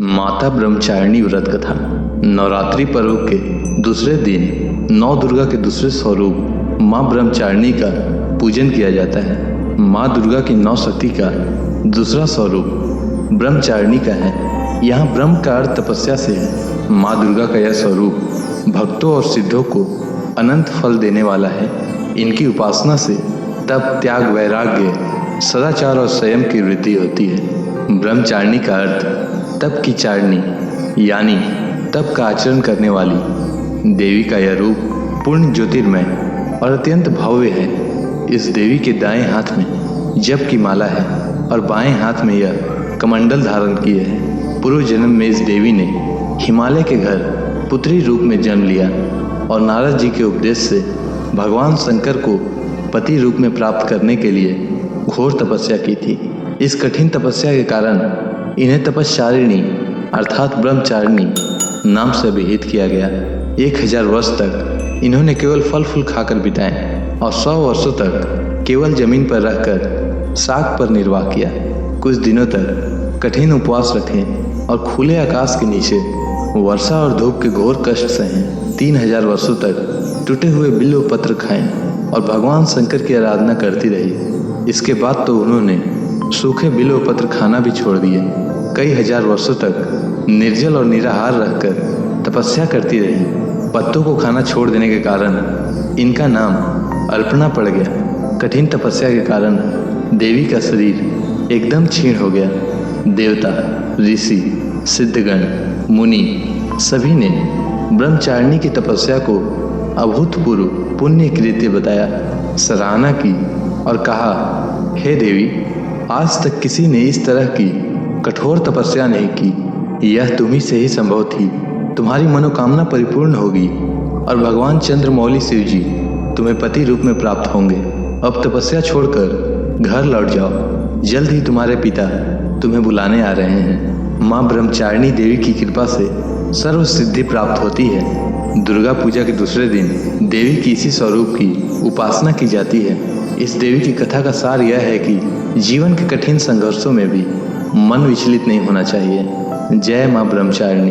माता ब्रह्मचारिणी व्रत कथा। नवरात्रि पर्व के दूसरे दिन नौ दुर्गा के दूसरे स्वरूप माँ ब्रह्मचारिणी का पूजन किया जाता है। माँ दुर्गा की नौ शक्ति का दूसरा स्वरूप ब्रह्मचारिणी का है। यहाँ ब्रह्म का अर्थ तपस्या से है। माँ दुर्गा का यह स्वरूप भक्तों और सिद्धों को अनंत फल देने वाला है। इनकी उपासना से तप, त्याग, वैराग्य, सदाचार और संयम की वृद्धि होती है। ब्रह्मचारिणी का अर्थ तप की चारिणी यानी तप का आचरण करने वाली देवी का यह रूप पूर्ण ज्योतिर्मय और अत्यंत भव्य है। इस देवी के दाएं हाथ में जप की माला है और बाएं हाथ में यह कमंडल धारण किए है। पूर्व जन्म में इस देवी ने हिमालय के घर पुत्री रूप में जन्म लिया और नारद जी के उपदेश से भगवान शंकर को पति रूप में प्राप्त करने के लिए घोर तपस्या की थी। इस कठिन तपस्या के कारण इन्हें तपस्चारिणी अर्थात ब्रह्मचारिणी नाम से अभिहित किया गया। 1000 वर्ष तक इन्होंने केवल फल फूल खाकर बिताए और 100 वर्षों तक केवल जमीन पर रहकर साग पर निर्वाह किया। कुछ दिनों तक कठिन उपवास रखे और खुले आकाश के नीचे वर्षा और धूप के घोर कष्ट सहे। 3000 वर्षों तक टूटे हुए बिल्व पत्र खाए और भगवान शंकर की आराधना करती रही। इसके बाद तो उन्होंने सूखे बिल्व पत्र खाना भी छोड़ दिए। कई हजार वर्षों तक निर्जल और निराहार रहकर तपस्या करती रही। पत्तों को खाना छोड़ देने के कारण इनका नाम अल्पना पड़ गया। कठिन तपस्या के कारण देवी का शरीर एकदम क्षीण हो गया। देवता, ऋषि, सिद्धगण, मुनि सभी ने ब्रह्मचारिणी की तपस्या को अभूतपूर्व पुण्य कृत्य बताया, सराहना की और कहा, हे देवी, आज तक किसी ने इस तरह की कठोर तपस्या नहीं की। यह तुम्ही से ही संभव थी। तुम्हारी मनोकामना परिपूर्ण होगी और भगवान चंद्रमौली शिव जी तुम्हें पति रूप में प्राप्त होंगे। अब तपस्या छोड़कर घर लौट जाओ। जल्द ही तुम्हारे पिता तुम्हें बुलाने आ रहे हैं। माँ ब्रह्मचारिणी देवी की कृपा से सर्व सिद्धि प्राप्त होती है। दुर्गा पूजा के दूसरे दिन देवी की इसी स्वरूप की उपासना की जाती है। इस देवी की कथा का सार यह है कि जीवन के कठिन संघर्षों में भी मन विचलित नहीं होना चाहिए। जय माँ ब्रह्मचारिणी।